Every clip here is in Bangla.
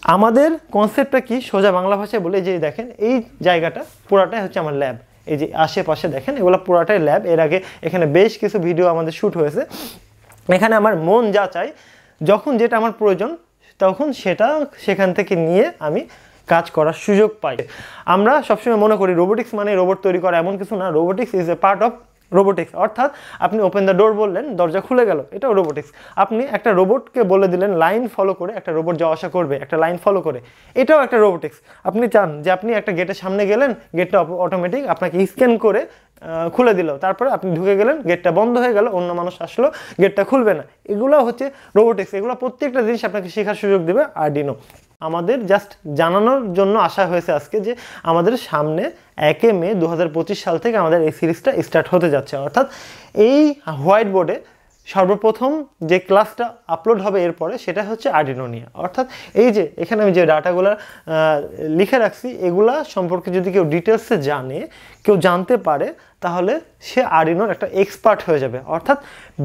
আমাদের কনসেপ্টটা কি সোজা বাংলা ভাষায় বলে যে দেখেন এই জায়গাটা পুরাটাই হচ্ছে আমার ল্যাব। এই যে আশেপাশে দেখেন এগুলো পুরাটাই ল্যাব। এর আগে এখানে বেশ কিছু ভিডিও আমাদের শ্যুট হয়েছে। এখানে আমার মন যা চাই, যখন যেটা আমার প্রয়োজন তখন সেটা সেখান থেকে নিয়ে আমি কাজ করার সুযোগ পাই। আমরা সবসময় মনে করি রোবোটিক্স মানে রোবট তৈরি করা, এমন কিছু না। Robotics is a part of robotics. অর্থাৎ আপনি ওপেন দ্য ডোর বললেন, দরজা খুলে গেল, এটাও রোবোটিক্স। আপনি একটা রোবটকে বলে দিলেন লাইন ফলো করে, একটা রোবট যাওয়া আসা করবে একটা লাইন ফলো করে, এটাও একটা রোবোটিক্স। আপনি চান যে আপনি একটা গেটের সামনে গেলেন, গেটটা অটোমেটিক আপনাকে স্ক্যান করে খুলে দিল, তারপরে আপনি ঢুকে গেলেন, গেটটা বন্ধ হয়ে গেল, অন্য মানুষ আসলো, গেটটা খুলবে না। এগুলো হচ্ছে রোবোটিক্স। এগুলো প্রত্যেকটা জিনিস আপনাকে শেখার সুযোগ দেবে আরডিনো। আমাদের জাস্ট জানানোর জন্য আসা হয়েছে আজকে যে আমাদের সামনে 1 মে 2025 সাল থেকে আমাদের এই সিরিজটা স্টার্ট হতে যাচ্ছে। অর্থাৎ এই হোয়াইট বোর্ডে সর্বপ্রথম যে ক্লাসটা আপলোড হবে এরপরে সেটা হচ্ছে আরডিনো নিয়ে। অর্থাৎ এই যে এখানে আমি যে ডাটাগুলো লিখে রাখছি এগুলা সম্পর্কে যদি কেউ ডিটেলসে জানে, কেউ জানতে পারে, তাহলে সে আরডিনোর একটা এক্সপার্ট হয়ে যাবে। অর্থাৎ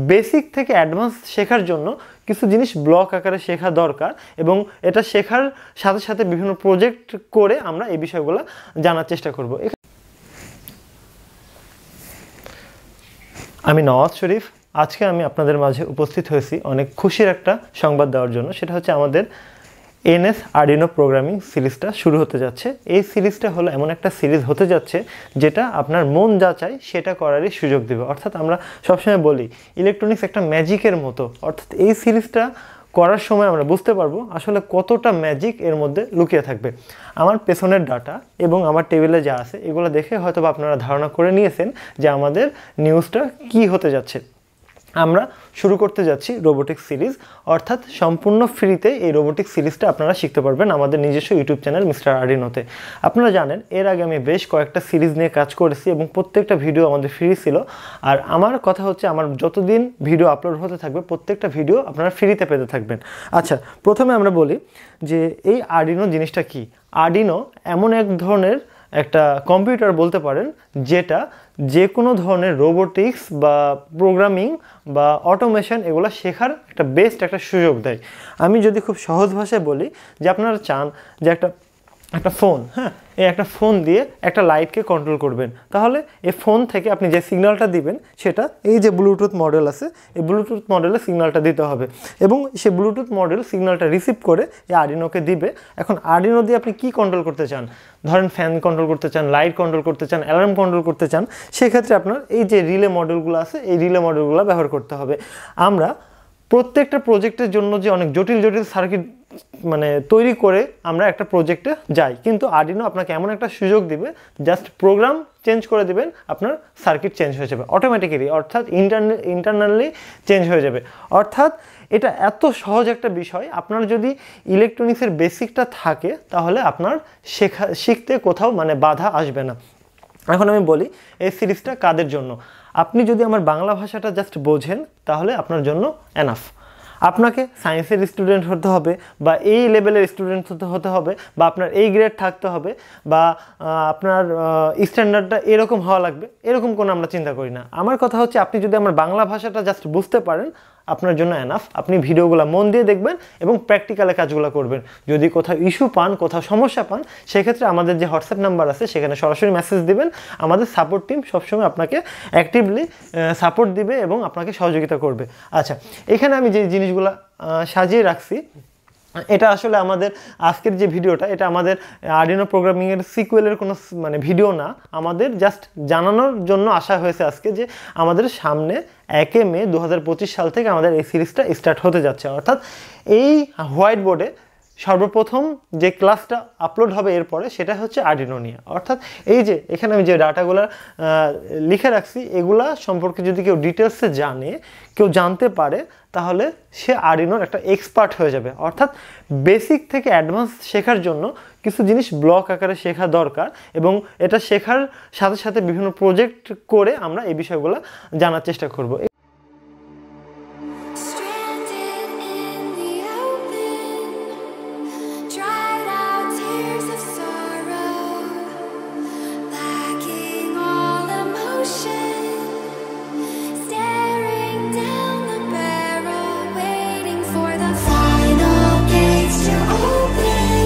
বেসিক থেকে অ্যাডভান্স শেখার জন্য কিছু জিনিস ব্লক আকারে শেখা দরকার, এবং এটা শেখার সাথে সাথে বিভিন্ন প্রজেক্ট করে আমরা এই বিষয়গুলো জানার চেষ্টা করব। আমি নওয়াজ শরীফ। আজকে আমি আপনাদের মাঝে উপস্থিত হয়েছি অনেক খুশির একটা সংবাদ দেওয়ার জন্য। সেটা হচ্ছে আমাদের এনএস আরডিনো প্রোগ্রামিং সিরিজটা শুরু হতে যাচ্ছে। এই সিরিজটা হলো এমন একটা সিরিজ হতে যাচ্ছে যেটা আপনার মন যা চায় সেটা করারই সুযোগ দেবে। অর্থাৎ আমরা সবসময় বলি ইলেকট্রনিক্স একটা ম্যাজিকের মতো। অর্থাৎ এই সিরিজটা করার সময় আমরা বুঝতে পারবো আসলে কতটা ম্যাজিক এর মধ্যে লুকিয়ে থাকবে। আমার পেছনের ডাটা এবং আমার টেবিলে যা আছে এগুলো দেখে হয়তো আপনারা ধারণা করে নিয়েছেন যে আমাদের নিউজটা কি হতে যাচ্ছে। আমরা শুরু করতে যাচ্ছি রোবোটিক্স সিরিজ, অর্থাৎ সম্পূর্ণ ফ্রিতে এই রোবোটিক্স সিরিজটা আপনারা শিখতে পারবেন আমাদের নিজস্ব ইউটিউব চ্যানেল মিস্টার আরডিনোতে। আপনারা জানেন এর আগে আমি বেশ কয়েকটা সিরিজ নিয়ে কাজ করেছি এবং প্রত্যেকটা ভিডিও আমাদের ফ্রি ছিল। আর আমার কথা হচ্ছে আমার যতদিন ভিডিও আপলোড হতে থাকবে প্রত্যেকটা ভিডিও আপনারা ফ্রিতে পেতে থাকবেন। আচ্ছা, প্রথমে আমরা বলি যে এই আরডিনো জিনিসটা কি। আরডিনো এমন এক ধরনের একটা কম্পিউটার বলতে পারেন যেটা যে কোনো ধরনের রোবোটিক্স বা প্রোগ্রামিং বা অটোমেশন এগুলো শেখার একটা বেস্ট একটা সুযোগ দেয়। আমি যদি খুব সহজ ভাষায় বলি যে আপনারা চান যে একটা ফোন, হ্যাঁ, এই একটা ফোন দিয়ে একটা লাইটকে কন্ট্রোল করবেন, তাহলে এই ফোন থেকে আপনি যে সিগন্যালটা দিবেন সেটা এই যে ব্লুটুথ মডেল আছে এই ব্লুটুথ মডেলে সিগন্যালটা দিতে হবে, এবং সে ব্লুটুথ মডেল সিগন্যালটা রিসিভ করে এই আরডিনোকে দিবে। এখন আরডিনো দিয়ে আপনি কি কন্ট্রোল করতে চান, ধরেন ফ্যান কন্ট্রোল করতে চান, লাইট কন্ট্রোল করতে চান, অ্যালার্ম কন্ট্রোল করতে চান, সেক্ষেত্রে আপনার এই যে রিলে মডেলগুলো আছে এই রিলে মডেলগুলো ব্যবহার করতে হবে। আমরা প্রত্যেকটা প্রজেক্টের জন্য যে অনেক জটিল জটিল সার্কিট তৈরি করে আমরা একটা প্রজেক্টে যাই, কিন্তু আরডিনো আপনাকে এমন একটা সুযোগ দিবে জাস্ট প্রোগ্রাম চেঞ্জ করে দিবেন, আপনার সার্কিট চেঞ্জ হয়ে যাবে অটোমেটিক্যালি, অর্থাৎ ইন্টারনালি চেঞ্জ হয়ে যাবে। অর্থাৎ এটা এত সহজ একটা বিষয়, আপনার যদি ইলেকট্রনিক্সের বেসিকটা থাকে তাহলে আপনার শিখতে কোথাও বাধা আসবে না। এখন আমি বলি এই সিরিজটা কাদের জন্য। আপনি যদি আমার বাংলা ভাষাটা জাস্ট বোঝেন তাহলে আপনার জন্য এনাফ। আপনাকে সায়েন্সের স্টুডেন্ট হতে হবে বা এই লেভেলের স্টুডেন্ট হতে হবে বা আপনার এই গ্রেড থাকতে হবে বা আপনার স্ট্যান্ডার্ডটা এরকম হওয়া লাগবে, এরকম কোনো আমরা চিন্তা করি না। আমার কথা হচ্ছে আপনি যদি আমার বাংলা ভাষাটা জাস্ট বুঝতে পারেন আপনার জন্য এনাফ। আপনি ভিডিওগুলো মন দিয়ে দেখবেন এবং প্র্যাকটিক্যালে কাজগুলো করবেন। যদি কোথাও ইস্যু পান, কোথাও সমস্যা পান, সেক্ষেত্রে আমাদের যে হোয়াটসঅ্যাপ নাম্বার আছে সেখানে সরাসরি মেসেজ দিবেন। আমাদের সাপোর্ট টিম সবসময় আপনাকে অ্যাক্টিভলি সাপোর্ট দিবে এবং আপনাকে সহযোগিতা করবে। আচ্ছা, এখানে আমি যে জিনিসগুলো সাজিয়ে রাখছি এটা আসলে আমাদের আজকের যে ভিডিওটা এটা আমাদের আরডিনো প্রোগ্রামিংয়ের সিকুয়েলের কোনো ভিডিও না, আমাদের জাস্ট জানানোর জন্য আসা হয়েছে আজকে যে আমাদের সামনে 1 মে 2025 সাল থেকে আমাদের এই সিরিজটা স্টার্ট হতে যাচ্ছে। অর্থাৎ এই হোয়াইট বোর্ডে সর্বপ্রথম যে ক্লাসটা আপলোড হবে এরপরে সেটা হচ্ছে আরডিনো নিয়ে। অর্থাৎ এই যে এখানে আমি যে ডাটাগুলো লিখে রাখছি এগুলা সম্পর্কে যদি কেউ ডিটেলসে জানে, কেউ জানতে পারে, তাহলে সে আরডিনোর একটা এক্সপার্ট হয়ে যাবে। অর্থাৎ বেসিক থেকে অ্যাডভান্স শেখার জন্য কিছু জিনিস ব্লক আকারে শেখা দরকার, এবং এটা শেখার সাথে সাথে বিভিন্ন প্রজেক্ট করে আমরা এই বিষয়গুলো জানার চেষ্টা করব। Open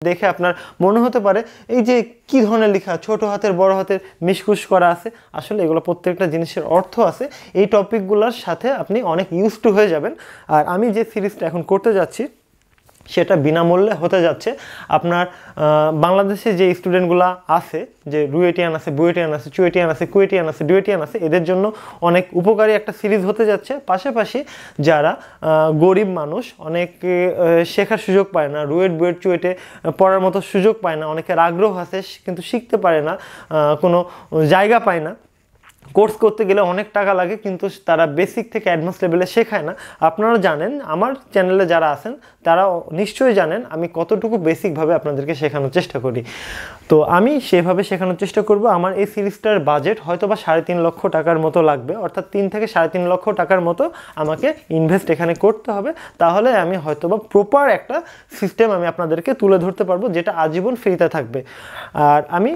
দেখে আপনার মনে হতে পারে এই যে কি ধরনের লেখা, ছোট হাতের বড় হাতের মিশকুশ করা আছে। আসলে এগুলো প্রত্যেকটা জিনিসের অর্থ আছে। এই টপিকগুলোর সাথে আপনি অনেক ইউজ টু হয়ে যাবেন। আর আমি যে সিরিজটা এখন করতে যাচ্ছি সেটা বিনামূল্যে হতে যাচ্ছে। আপনার বাংলাদেশে যে স্টুডেন্টগুলো আছে, যে রুয়েটিয়ান আছে, বুয়েটিয়ান আছে, চুয়েটিয়ান আছে, কুয়েটিয়ান আছে, ডুয়েটিয়ান আছে, এদের জন্য অনেক উপকারী একটা সিরিজ হতে যাচ্ছে। পাশাপাশি যারা গরিব মানুষ, অনেকে শেখার সুযোগ পায় না, রুয়েট বুয়েট চুয়েটে পড়ার মতো সুযোগ পায় না, অনেকের আগ্রহ আছে কিন্তু শিখতে পারে না, কোনো জায়গা পায় না, কোর্স করতে গেলে অনেক টাকা লাগে, কিন্তু তারা বেসিক থেকে অ্যাডভান্স লেভেলে শেখায় না। আপনারা জানেন, আমার চ্যানেলে যারা আছেন তারা নিশ্চয়ই জানেন আমি কতটুকু বেসিকভাবে আপনাদেরকে শেখানোর চেষ্টা করি। তো আমি সেভাবে শেখানোর চেষ্টা করব। আমার এই সিরিজটার বাজেট হয়তো বা 3.5 লক্ষ টাকার মতো লাগবে, অর্থাৎ 3 থেকে 3.5 লক্ষ টাকার মতো আমাকে ইনভেস্ট এখানে করতে হবে। তাহলে আমি হয়তো বা প্রপার একটা সিস্টেম আমি আপনাদেরকে তুলে ধরতে পারবো, যেটা আজীবন ফ্রিতে থাকবে। আর আমি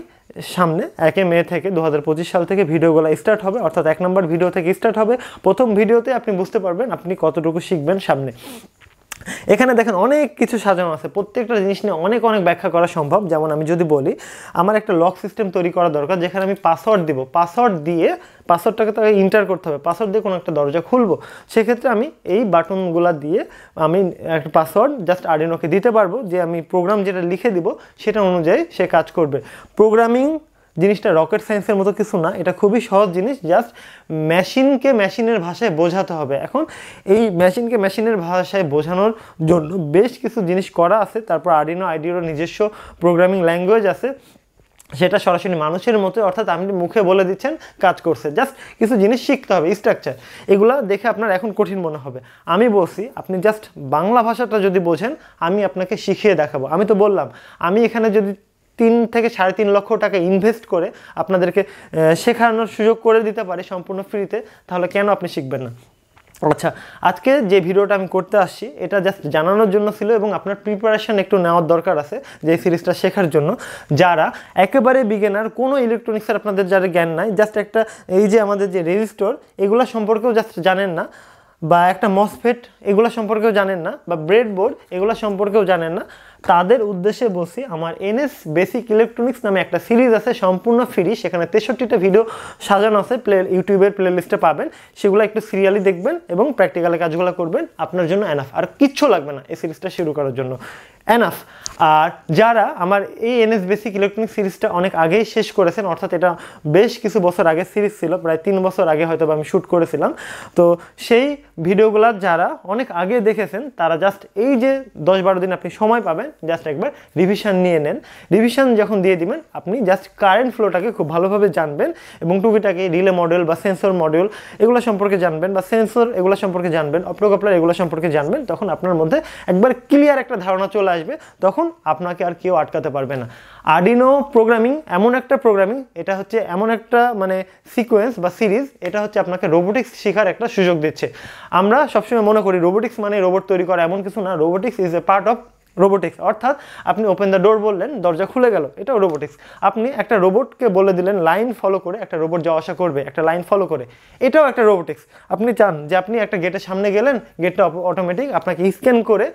সামনে 1 মে থেকে 2025 সাল থেকে ভিডিওগুলো স্টার্ট হবে, অর্থাৎ 1 নম্বর ভিডিও থেকে স্টার্ট হবে। প্রথম ভিডিওতে আপনি বুঝতে পারবেন আপনি কতটুকু শিখবেন সামনে। এখানে দেখেন অনেক কিছু সাজানো আছে, প্রত্যেকটা জিনিস নিয়ে অনেক ব্যাখ্যা করা সম্ভব। যেমন আমি যদি বলি আমার একটা লক সিস্টেম তৈরি করা দরকার, যেখানে আমি পাসওয়ার্ড দিব, পাসওয়ার্ড দিয়ে পাসওয়ার্ডটাকে তাকে ইন্টার করতে হবে, পাসওয়ার্ড দিয়ে কোনো একটা দরজা খুলবো। সেক্ষেত্রে আমি এই বাটনগুলো দিয়ে আমি একটা পাসওয়ার্ড জাস্ট আর্ডিনোকে দিতে পারবো, যে আমি প্রোগ্রাম যেটা লিখে দিব সেটা অনুযায়ী সে কাজ করবে। প্রোগ্রামিং জিনিসটা রকেট সায়েন্সের মতো কিছু না, এটা খুবই সহজ জিনিস। জাস্ট মেশিনকে মেশিনের ভাষায় বোঝাতে হবে। এখন এই মেশিনকে মেশিনের ভাষায় বোঝানোর জন্য বেশ কিছু জিনিস করা আছে। তারপর আর্ডিনো আইডিওর নিজস্ব প্রোগ্রামিং ল্যাঙ্গুয়েজ আছে, সেটা সরাসরি মানুষের মতো, অর্থাৎ আপনি মুখে বলে দিচ্ছেন কাজ করছে। জাস্ট কিছু জিনিস শিখতে হবে, স্ট্রাকচার। এগুলো দেখে আপনার এখন কঠিন মনে হবে। আমি বলছি আপনি জাস্ট বাংলা ভাষাটা যদি বোঝেন আমি আপনাকে শিখিয়ে দেখাবো। আমি তো বললাম আমি এখানে যদি 3 থেকে 3.5 লক্ষ টাকা ইনভেস্ট করে আপনাদেরকে শেখানোর সুযোগ করে দিতে পারি সম্পূর্ণ ফ্রিতে, তাহলে কেন আপনি শিখবেন না? আচ্ছা, আজকে যে ভিডিওটা আমি করতে আসছি এটা জাস্ট জানানোর জন্য ছিল, এবং আপনার প্রিপারেশন একটু নেওয়ার দরকার আছে যে এই সিরিজটা শেখার জন্য। যারা একেবারে বিগিনার, কোনো ইলেকট্রনিক্সের আপনাদের যারা জ্ঞান নাই, জাস্ট একটা এই যে আমাদের যে রেজিস্টর এগুলো সম্পর্কেও জাস্ট জানেন না, বা একটা মসফেট এগুলো সম্পর্কেও জানেন না, বা ব্রেডবোর্ড এগুলো সম্পর্কেও জানেন না, তাদের উদ্দেশ্যে বলছি আমার এনএস বেসিক ইলেকট্রনিক্স নামে একটা সিরিজ আছে সম্পূর্ণ ফ্রি। সেখানে 63টা ভিডিও সাজানো আছে, ইউটিউবের প্লে লিস্টে পাবেন। সেগুলো একটু সিরিয়ালি দেখবেন এবং প্র্যাকটিক্যালি কাজগুলো করবেন, আপনার জন্য এনাফ। আর কিচ্ছু লাগবে না এই সিরিজটা শুরু করার জন্য, এনাফ। আর যারা আমার এই এনএস বেসিক ইলেকট্রনিক্স সিরিজটা অনেক আগেই শেষ করেছেন, অর্থাৎ এটা বেশ কিছু বছর আগে সিরিজ ছিল, প্রায় 3 বছর আগে হয়তো আমি শ্যুট করেছিলাম, তো সেই ভিডিওগুলো যারা অনেক আগে দেখেছেন তারা জাস্ট এই যে 10-12 দিন আপনি সময় পাবেন, জাস্ট একবার রিভিশন নিয়ে নেন। রিভিশন যখন দিয়ে দিবেন আপনি জাস্ট কারেন্ট ফ্লোটাকে খুব ভালোভাবে জানবেন, এবং টুকিটাকে রিলে মডিউল বা সেন্সর মডিউল এগুলো সম্পর্কে জানবেন, বা সেন্সর এগুলো সম্পর্কে জানবেন, অপ্টোকাপলার এগুলো সম্পর্কে জানবেন। তখন আপনার মধ্যে একবার ক্লিয়ার একটা ধারণা চলে আসবে, তখন আপনাকে আর কেউ আটকাতে পারবে না। আর্ডিনো প্রোগ্রামিং এমন একটা প্রোগ্রামিং, এটা হচ্ছে এমন একটা মানে সিকোয়েন্স বা সিরিজ, এটা হচ্ছে আপনাকে রোবোটিক্স শেখার একটা সুযোগ দিচ্ছে। আমরা সবসময় মনে করি রোবোটিক্স মানে রোবট তৈরি করা, এমন কিছু না। Robotics is a part of robotics, অর্থাৎ আপনি ওপেন দ্য ডোর বললেন, দরজা খুলে গেল, এটাও রোবোটিক্স। আপনি একটা রোবটকে বলে দিলেন লাইন ফলো করে, একটা রোবট যাওয়া আসা করবে একটা লাইন ফলো করে, এটাও একটা রোবোটিক্স। আপনি চান যে আপনি একটা গেটের সামনে গেলেন, গেটটা অটোমেটিক আপনাকে স্ক্যান করে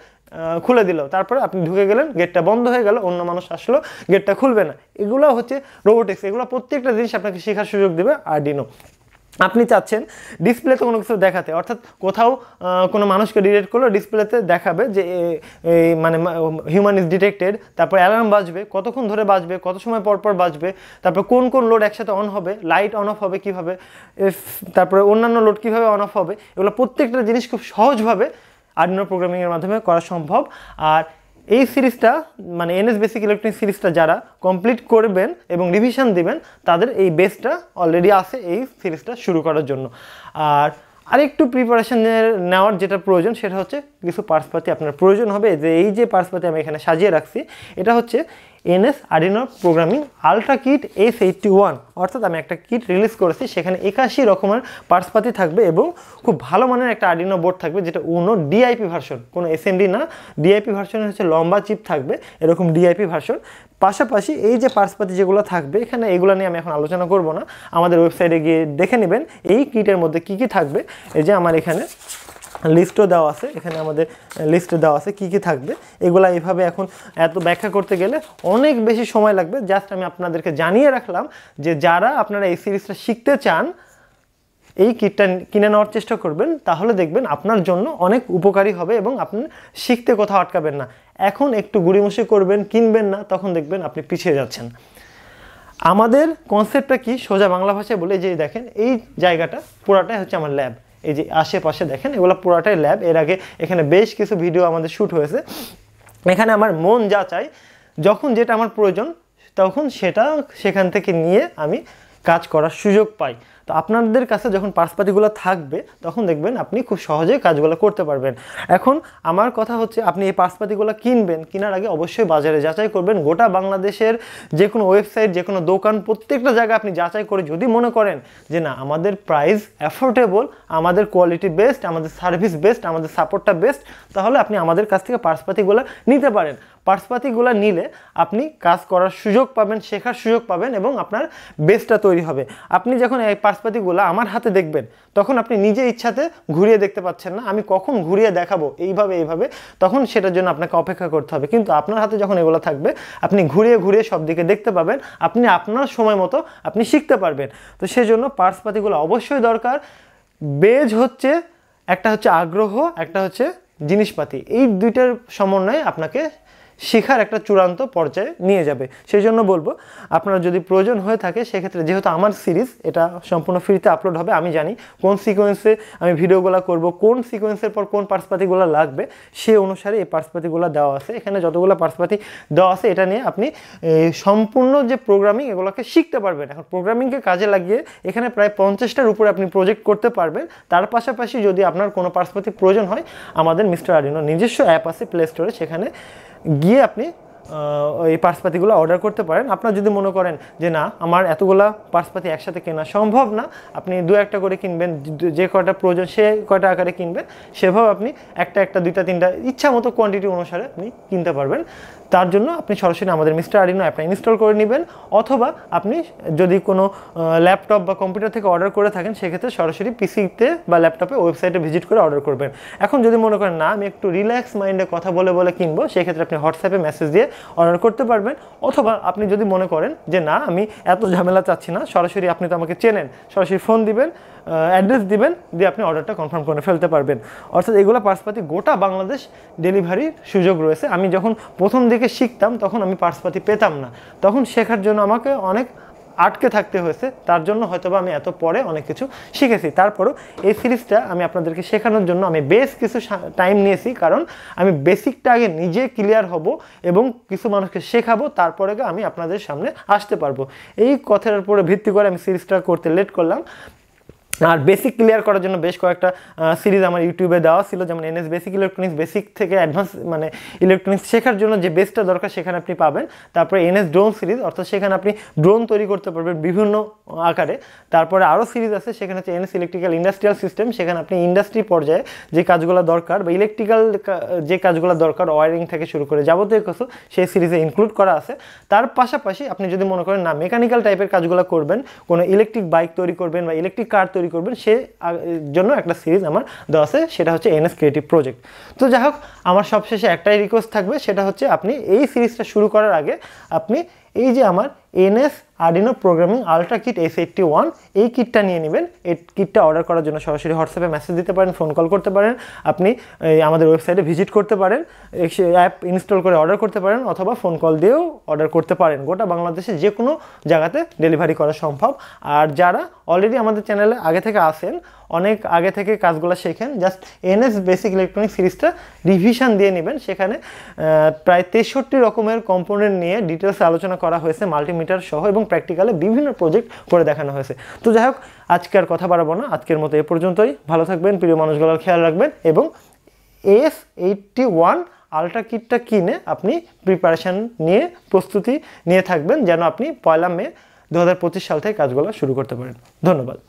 খুলে দিল, তারপরে আপনি ঢুকে গেলেন, গেটটা বন্ধ হয়ে গেল, অন্য মানুষ আসলো, গেটটা খুলবে না। এগুলো হচ্ছে রোবোটিক্স। এগুলো প্রত্যেকটা জিনিস আপনাকে শেখার সুযোগ দেবে আর্ডিনো। আপনি চাচ্ছেন ডিসপ্লেতে কোনো কিছু দেখাতে, অর্থাৎ কোথাও কোনো মানুষকে ডিটেক্ট করলো, ডিসপ্লেতে দেখাবে যে মানে হিউম্যান ইজ ডিটেক্টেড, তারপর অ্যালার্ম বাজবে, কতক্ষণ ধরে বাজবে, কত সময় পর পর বাজবে, তারপর কোন কোন লোড একসাথে অন হবে, লাইট অন অফ হবে কীভাবে, তারপরে অন্যান্য লোড কীভাবে অন অফ হবে, এগুলো প্রত্যেকটা জিনিস খুব সহজভাবে আর্ডিনো প্রোগ্রামিংয়ের মাধ্যমে করা সম্ভব। আর এই সিরিজটা মানে এনএস বেসিক ইলেকট্রনিক্স সিরিজটা যারা কমপ্লিট করবেন এবং রিভিশন দিবেন, তাদের এই বেসটা অলরেডি আছে এই সিরিজটা শুরু করার জন্য। আর আরেকটু প্রিপারেশন নেওয়ার যেটা প্রয়োজন, সেটা হচ্ছে কিছু পার্টসপাতি আপনার প্রয়োজন হবে। যে এই যে পার্টসপাতি আমি এখানে সাজিয়ে রাখছি, এটা হচ্ছে NS Arduino programming ultra kit S81, অর্থাৎ আমি একটা কিট রিলিজ করেছি, সেখানে 81 রকমের পার্টসপাতি থাকবে এবং খুব ভালো মানের একটা আর্ডিনো বোর্ড থাকবে, যেটা UNO DIP ভার্সন, কোনো SMD না, DIP ভার্সনের হচ্ছে লম্বা চিপ থাকবে, এরকম DIP ভার্সন। পাশাপাশি এই যে পার্টসপাতি যেগুলো থাকবে, এখানে এগুলো নিয়ে আমি এখন আলোচনা করব না, আমাদের ওয়েবসাইটে গিয়ে দেখে নেবেন এই কিটের মধ্যে কী কী থাকবে। এই যে আমার এখানে লিস্টও দেওয়া আছে, এখানে আমাদের লিস্টে দেওয়া আছে কী কী থাকবে। এগুলা এইভাবে এখন এত ব্যাখ্যা করতে গেলে অনেক বেশি সময় লাগবে। জাস্ট আমি আপনাদেরকে জানিয়ে রাখলাম যে যারা আপনারা এই সিরিজটা শিখতে চান এই কিটটা কিনে নেওয়ার চেষ্টা করবেন, তাহলে দেখবেন আপনার জন্য অনেক উপকারী হবে এবং আপনি শিখতে কোথাও আটকাবেন না। এখন একটু গুড়িমসি করবেন, কিনবেন না, তখন দেখবেন আপনি পিছিয়ে যাচ্ছেন। আমাদের কনসেপ্টটা কি সোজা বাংলা ভাষায় বলে, যে দেখেন এই জায়গাটা পুরাটাই হচ্ছে আমার ল্যাব। এই যে আশেপাশে দেখেন এগুলো পুরাটাই ল্যাব। এর আগে এখানে বেশ কিছু ভিডিও আমাদের শ্যুট হয়েছে। এখানে আমার মন যা চাই, যখন যেটা আমার প্রয়োজন তখন সেটা সেখান থেকে নিয়ে আমি কাজ করার সুযোগ পাই। তো আপনাদের কাছে যখন পার্সপাতিগুলো থাকবে তখন দেখবেন আপনি খুব সহজেই কাজগুলো করতে পারবেন। এখন আমার কথা হচ্ছে, আপনি এই পার্সপাতিগুলো কিনবেন, কেনার আগে অবশ্যই বাজারে যাচাই করবেন। গোটা বাংলাদেশের যে কোনো ওয়েবসাইট, যে কোনো দোকান, প্রত্যেকটা জায়গায় আপনি যাচাই করে যদি মনে করেন যে না আমাদের প্রাইস অ্যাফোর্ডেবল, আমাদের কোয়ালিটি বেস্ট, আমাদের সার্ভিস বেস্ট, আমাদের সাপোর্টটা বেস্ট, তাহলে আপনি আমাদের কাছ থেকে পার্সপাতিগুলো নিতে পারেন। পার্সপাতিগুলো নিলে আপনি কাজ করার সুযোগ পাবেন, শেখার সুযোগ পাবেন এবং আপনার বেসটা তৈরি হবে। আপনি যখন এই পার্সপাতিগুলো আমার হাতে দেখবেন তখন আপনি নিজে ইচ্ছাতে ঘুরিয়ে দেখতে পাচ্ছেন না, আমি কখন ঘুরিয়ে দেখাবো এইভাবে, তখন সেটার জন্য আপনাকে অপেক্ষা করতে হবে। কিন্তু আপনার হাতে যখন এগুলো থাকবে আপনি ঘুরিয়ে ঘুরিয়ে সব দিকে দেখতে পাবেন, আপনি আপনার সময় মতো আপনি শিখতে পারবেন। তো সেজন্য পার্সপাতিগুলো অবশ্যই দরকার। বেজ হচ্ছে একটা হচ্ছে আগ্রহ, একটা হচ্ছে জিনিসপাতি, এই দুইটার সমন্বয়ে আপনাকে শেখার একটা চূড়ান্ত পর্যায়ে নিয়ে যাবে। সেই জন্য বলবো আপনার যদি প্রয়োজন হয়ে থাকে সেক্ষেত্রে, যেহেতু আমার সিরিজ এটা সম্পূর্ণ ফ্রিতে আপলোড হবে, আমি জানি কোন সিকোয়েন্সে আমি ভিডিওগুলো করব, কোন সিকোয়েন্সের পর কোন পার্সপাতিগুলো লাগবে, সে অনুসারে এই পার্সপাতিগুলো দেওয়া আছে। এখানে যতগুলো পার্সপাতি দেওয়া আছে এটা নিয়ে আপনি সম্পূর্ণ যে প্রোগ্রামিং এগুলোকে শিখতে পারবেন। এখন প্রোগ্রামিংকে কাজে লাগিয়ে এখানে প্রায় 50টার উপরে আপনি প্রজেক্ট করতে পারবেন। তার পাশাপাশি যদি আপনার কোনো পার্সপাতি প্রয়োজন হয়, আমাদের মিস্টার আরডিনো নিজস্ব অ্যাপ আছে প্লে স্টোরে, সেখানে গিয়ে আপনি এই পার্সপাতিগুলো অর্ডার করতে পারেন। আপনার যদি মনে করেন যে না আমার এতগুলা পার্সপাতি একসাথে কেনা সম্ভব না, আপনি দু একটা করে কিনবেন, যে কয়টা প্রয়োজন সে কয়টা আকারে কিনবেন, সেভাবে আপনি একটা দুইটা তিনটা ইচ্ছা মতো কোয়ান্টিটি অনুসারে আপনি কিনতে পারবেন। তার জন্য আপনি সরাসরি আমাদের মিস্টার আরডিনো অ্যাপটা ইনস্টল করে নেবেন, অথবা আপনি যদি কোনো ল্যাপটপ বা কম্পিউটার থেকে অর্ডার করে থাকেন সেক্ষেত্রে সরাসরি পিসিতে বা ল্যাপটপে ওয়েবসাইটে ভিজিট করে অর্ডার করবেন। এখন যদি মনে করেন না আমি একটু রিল্যাক্স মাইন্ডে কথা বলে কিনবো, সেক্ষেত্রে আপনি হোয়াটসঅ্যাপে মেসেজ দিয়ে অর্ডার করতে পারবেন। অথবা আপনি যদি মনে করেন যে না আমি এত ঝামেলা চাচ্ছি না, সরাসরি আপনি তো আমাকে চেনেন, সরাসরি ফোন দিবেন, অ্যাড্রেস দিবেন, দিয়ে আপনি অর্ডারটা কনফার্ম করে ফেলতে পারবেন। অর্থাৎ এগুলো পার্সপাতি গোটা বাংলাদেশ ডেলিভারির সুযোগ রয়েছে। আমি যখন প্রথম দিকে শিখতাম তখন আমি পার্সপাতি পেতাম না, তখন শেখার জন্য আমাকে অনেক আটকে থাকতে হয়েছে। তার জন্য হয়তোবা আমি এত পরে অনেক কিছু শিখেছি। তারপরও এই সিরিজটা আমি আপনাদেরকে শেখানোর জন্য আমি বেশ কিছু টাইম নিয়েছি, কারণ আমি বেসিকটা আগে নিজে ক্লিয়ার হব এবং কিছু মানুষকে শেখাবো, তারপরে আমি আপনাদের সামনে আসতে পারবো। এই কথার উপরে ভিত্তি করে আমি সিরিজটা করতে লেট করলাম। আর বেসিক ক্লিয়ার করার জন্য বেশ কয়েকটা সিরিজ আমার ইউটিউবে দেওয়া ছিল, যেমন এনএস বেসিক ইলেকট্রনিক্স, বেসিক থেকে অ্যাডভান্স মানে ইলেকট্রনিক্স শেখার জন্য যে বেসটা দরকার সেখানে আপনি পাবেন। তারপরে এনএস ড্রোন সিরিজ, অর্থাৎ সেখানে আপনি ড্রোন তৈরি করতে পারবেন বিভিন্ন আকারে। তারপরে আরও সিরিজ আছে, সেখানে হচ্ছে এনএস ইলেকট্রিক্যাল ইন্ডাস্ট্রিয়াল সিস্টেম, সেখানে আপনি ইন্ডাস্ট্রি পর্যায়ে যে কাজগুলো দরকার বা ইলেকট্রিক্যাল যে কাজগুলো দরকার, ওয়ারিং থেকে শুরু করে যাবতীয় কিছু সেই সিরিজে ইনক্লুড করা আছে। তার পাশাপাশি আপনি যদি মনে করেন না মেকানিক্যাল টাইপের কাজগুলো করবেন, কোনো ইলেকট্রিক বাইক তৈরি করবেন বা ইলেকট্রিক কার তৈরি করবেন, সে জন্য একটা সিরিজ আমার দেওয়া আছে, সেটা হচ্ছে এনএস ক্রিয়েটিভ প্রজেক্ট। তো যাই হোক, আমার সবশেষে একটাই রিকোয়েস্ট থাকবে, সেটা হচ্ছে আপনি এই সিরিজটা শুরু করার আগে আপনি এই যে আমার NS Arduino programming ultra kit S81 এই কিটটা নিয়ে নেবেন। এই কিটটা অর্ডার করার জন্য সরাসরি হোয়াটসঅ্যাপে মেসেজ দিতে পারেন, ফোন কল করতে পারেন, আপনি আমাদের ওয়েবসাইটে ভিজিট করতে পারেন, অ্যাপ ইনস্টল করে অর্ডার করতে পারেন, অথবা ফোন কল দিয়েও অর্ডার করতে পারেন। গোটা বাংলাদেশে যে কোনো জায়গাতে ডেলিভারি করা সম্ভব। আর যারা অলরেডি আমাদের চ্যানেলে আগে থেকে আসেন, অনেক আগে থেকে কাজগুলো শেখেন, জাস্ট এনএস বেসিক ইলেকট্রনিক সিরিজটা রিভিশন দিয়ে নেবেন। সেখানে প্রায় 63 রকমের কম্পোনেন্ট নিয়ে ডিটেলসে আলোচনা করা হয়েছে, মাল্টিমিটার সহ, এবং প্র্যাকটিক্যালে বিভিন্ন প্রজেক্ট করে দেখানো হয়েছে। তো যাই হোক, আজকে আর কথা বাড়াবো না, আজকের মতো এ পর্যন্তই। ভালো থাকবেন, প্রিয় মানুষগুলোর খেয়াল রাখবেন, এবং S81 আলট্রা কিটটা কিনে আপনি প্রিপারেশান নিয়ে প্রস্তুতি নিয়ে থাকবেন, যেন আপনি 1 মে 2025 সাল থেকে কাজগুলো শুরু করতে পারেন। ধন্যবাদ।